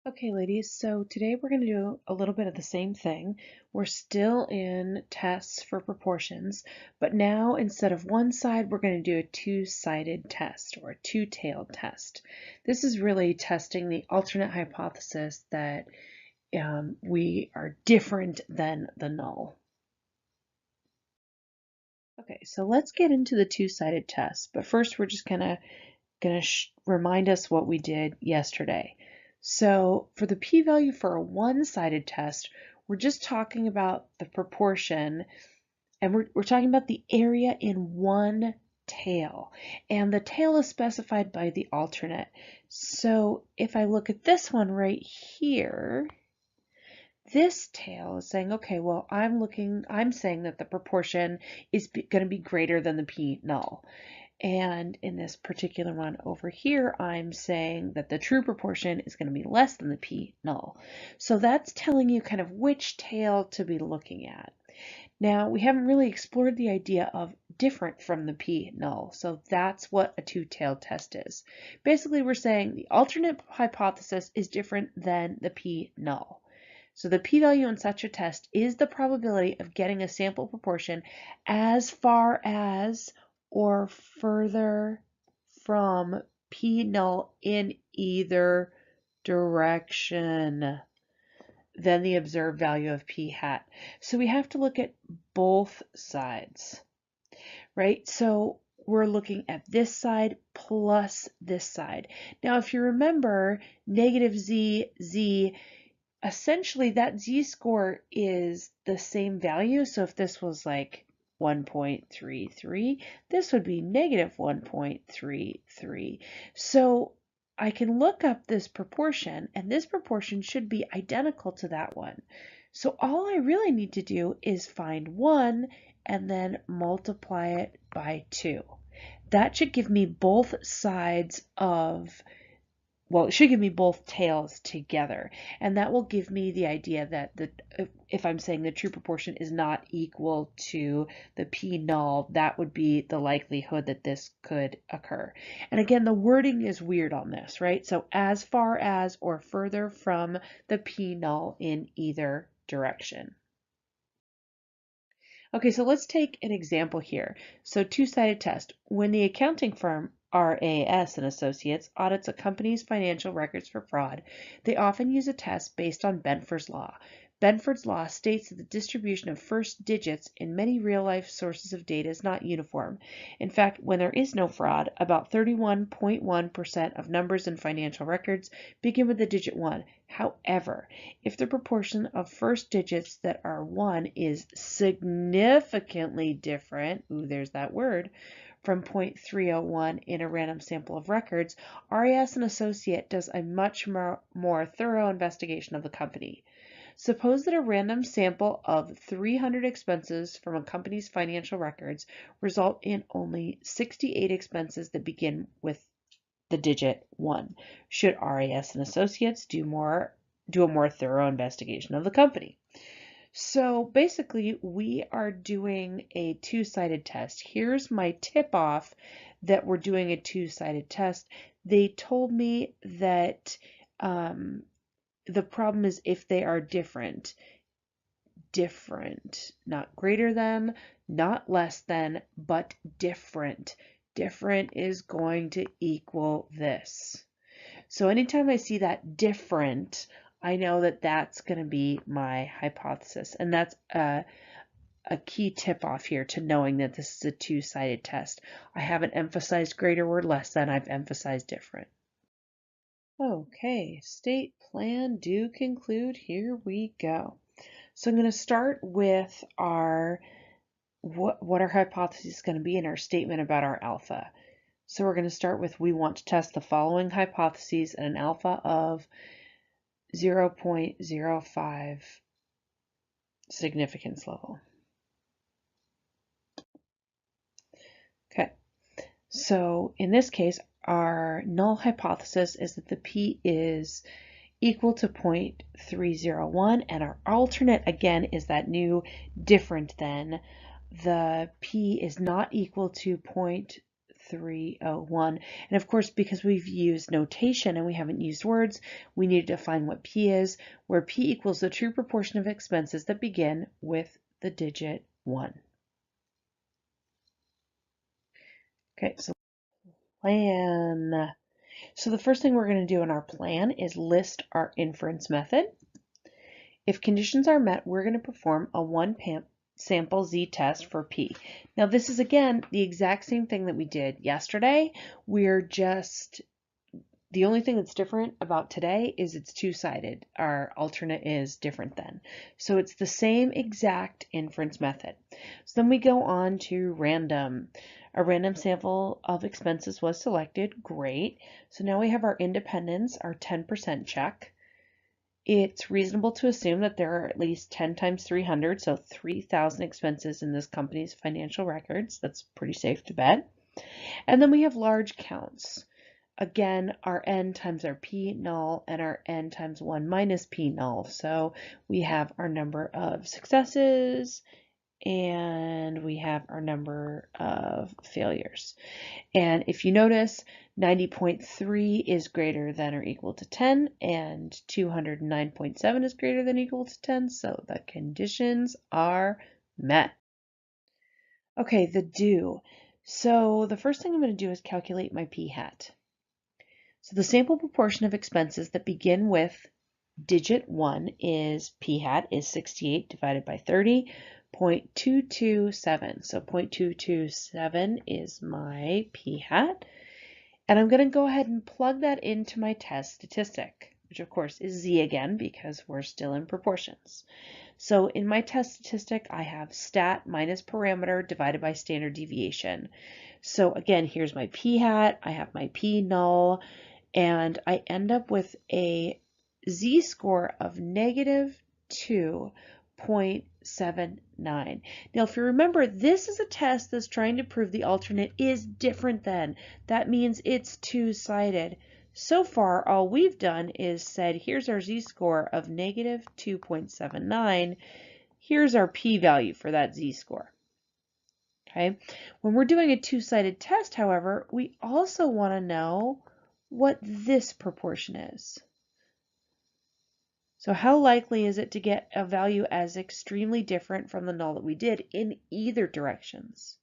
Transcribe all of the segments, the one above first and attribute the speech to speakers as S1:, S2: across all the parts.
S1: Okay, ladies, so today we're going to do a little bit of the same thing. We're still in tests for proportions, but now instead of one side, we're going to do a two-sided test or a two-tailed test. This is really testing the alternate hypothesis that we are different than the null. Okay, so let's get into the two-sided test, but first we're just going to remind us what we did yesterday. So for the p-value for a one-sided test, we're just talking about the proportion, and we're talking about the area in one tail, and the tail is specified by the alternate. So if I look at this one right here, this tail is saying, okay, well, I'm saying that the proportion is going to be greater than the p null. And in this particular one over here, I'm saying that the true proportion is going to be less than the p null. So that's telling you kind of which tail to be looking at. Now, we haven't really explored the idea of different from the p null, so that's what a two-tailed test is. Basically, we're saying the alternate hypothesis is different than the p null. So the p-value in such a test is the probability of getting a sample proportion as far as or further from p null in either direction than the observed value of p hat. So we have to look at both sides, right? So we're looking at this side plus this side. Now, if you remember, negative z, essentially that z-score is the same value. So if this was like 1.33, this would be negative 1.33. So I can look up this proportion, and this proportion should be identical to that one. So all I really need to do is find 1 and then multiply it by 2. That should give me both sides of, well, it should give me both tails together, and that will give me the idea that if I'm saying the true proportion is not equal to the p null, that would be the likelihood that this could occur. And again, the wording is weird on this, right? So as far as or further from the p null in either direction. Okay, so let's take an example here. So two-sided test. When the accounting firm RAS and Associates audits a company's financial records for fraud, they often use a test based on Benford's law. Benford's law states that the distribution of first digits in many real-life sources of data is not uniform. In fact, when there is no fraud, about 31.1% of numbers in financial records begin with the digit 1. However, if the proportion of first digits that are 1 is significantly different, ooh, there's that word, from 0.301 in a random sample of records, RAS and Associate does a much more thorough investigation of the company. Suppose that a random sample of 300 expenses from a company's financial records result in only 68 expenses that begin with the digit 1. Should RAS and Associates do a more thorough investigation of the company? So basically, we are doing a two-sided test. Here's my tip-off that we're doing a two-sided test. They told me that the problem is if they are different. Different, not greater than, not less than, but different. Different is going to equal this. So anytime I see that different, I know that that's going to be my hypothesis. And that's a key tip off here to knowing that this is a two-sided test. I haven't emphasized greater or less than, I've emphasized different. Okay, state plan do conclude. Here we go. So I'm going to start with our what our hypothesis is going to be in our statement about our alpha. So we're going to start with we want to test the following hypotheses at an alpha of 0.05 significance level. Okay, so in this case, our null hypothesis is that the p is equal to 0.301, and our alternate, again, is that new different than. The p is not equal to 0.301 0.301. And of course, because we've used notation and we haven't used words, we need to define what P is, where P equals the true proportion of expenses that begin with the digit 1. Okay, so plan. So the first thing we're going to do in our plan is list our inference method. If conditions are met, we're going to perform a one-sample z-test for P. Now this is again the exact same thing that we did yesterday. The only thing that's different about today is it's two-sided. Our alternate is different then. So it's the same exact inference method. So then we go on to random. A random sample of expenses was selected. Great. So now we have our independence, our 10% check. It's reasonable to assume that there are at least 10 times 300, so 3,000 expenses in this company's financial records. That's pretty safe to bet. And then we have large counts. Again, our n times our p null and our n times 1 minus p null. So we have our number of successes and we have our number of failures. And if you notice, 90.3 is greater than or equal to 10 and 209.7 is greater than or equal to 10. So the conditions are met. Okay, the do. So the first thing I'm going to do is calculate my p hat. So the sample proportion of expenses that begin with digit 1 is p hat is 68 divided by 30.227. So 0.227 is my p hat. And I'm going to go ahead and plug that into my test statistic, which of course is z again because we're still in proportions. So in my test statistic, I have stat minus parameter divided by standard deviation. So again, here's my p hat, I have my p null, and I end up with a z-score of negative 2.79. Now, if you remember, this is a test that's trying to prove the alternate is different than. That means it's two-sided. So far, all we've done is said, here's our z-score of negative 2.79. Here's our p-value for that z-score. Okay. When we're doing a two-sided test, however, we also want to know what this proportion is. So how likely is it to get a value as extremely different from the null that we did in either directions?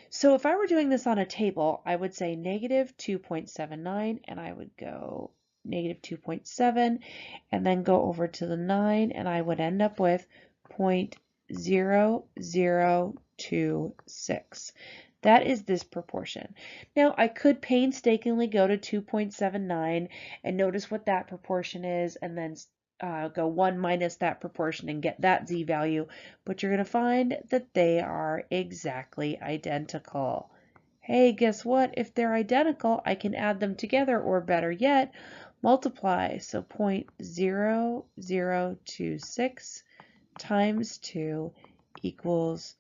S1: So if I were doing this on a table, I would say negative 2.79 and I would go negative 2.7 and then go over to the 9 and I would end up with 0.0026. That is this proportion. Now, I could painstakingly go to 2.79 and notice what that proportion is and then go 1 minus that proportion and get that z value, but you're going to find that they are exactly identical. Hey, guess what? If they're identical, I can add them together, or better yet, multiply. So 0.0026 times 2 equals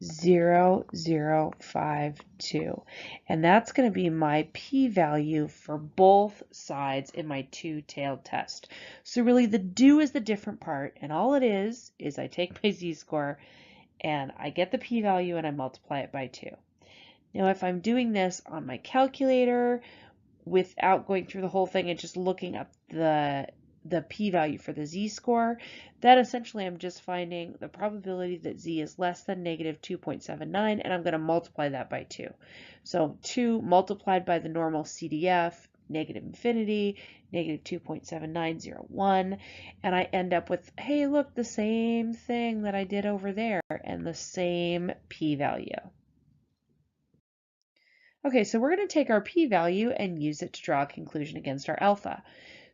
S1: 0.0052, and that's going to be my p-value for both sides in my two-tailed test. So really the do is the different part, and all it is I take my z-score and I get the p-value and I multiply it by 2. Now if I'm doing this on my calculator without going through the whole thing and just looking up the p-value for the z-score, then essentially I'm just finding the probability that z is less than negative 2.79, and I'm going to multiply that by 2. So 2 multiplied by the normal CDF, negative infinity, negative 2.7901, and I end up with, hey, look, the same thing that I did over there, and the same p-value. Okay, so we're going to take our p-value and use it to draw a conclusion against our alpha.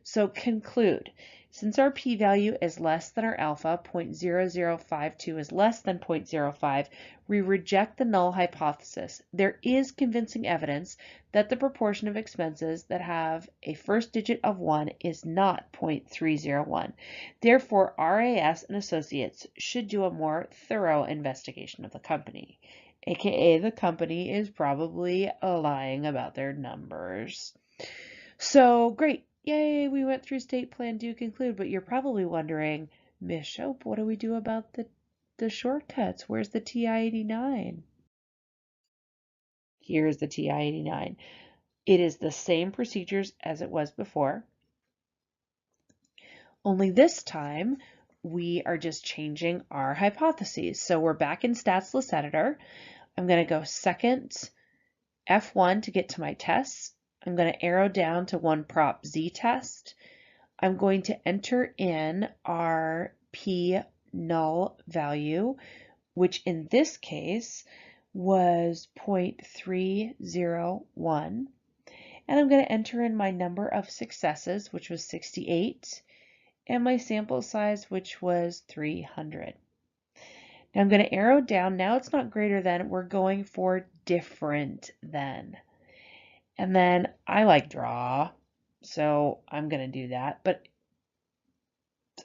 S1: So conclude, since our p-value is less than our alpha, 0.0052 is less than 0.05, we reject the null hypothesis. There is convincing evidence that the proportion of expenses that have a first digit of 1 is not 0.301. Therefore, RAS and Associates should do a more thorough investigation of the company, aka the company is probably lying about their numbers. So great. Yay, we went through state plan do conclude, but you're probably wondering, Miss Shope, what do we do about the shortcuts? Where's the TI-89? Here's the TI-89. It is the same procedures as it was before, only this time we are just changing our hypotheses. So we're back in Statsless Editor. I'm going to go second F1 to get to my tests. I'm going to arrow down to one prop Z test. I'm going to enter in our P null value, which in this case was 0.301. And I'm going to enter in my number of successes, which was 68, and my sample size, which was 300. Now I'm going to arrow down. Now it's not greater than, we're going for different than. And then I like draw, so I'm going to do that.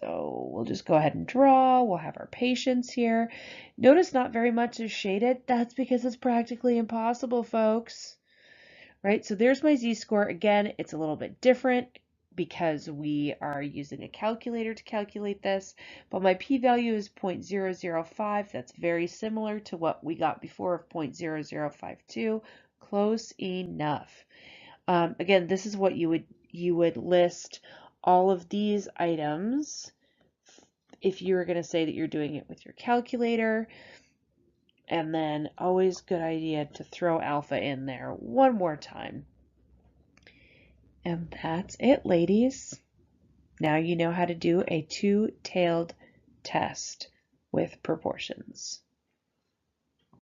S1: So we'll just go ahead and draw. We'll have our patients here. Notice not very much is shaded. That's because it's practically impossible, folks. Right? So there's my z-score. Again, it's a little bit different because we are using a calculator to calculate this, but my p-value is 0.005. That's very similar to what we got before of 0.0052. Close enough. Again, this is what you would list all of these items if you were going to say that you're doing it with your calculator. And then always good idea to throw alpha in there one more time. And that's it, ladies. Now you know how to do a two-tailed test with proportions.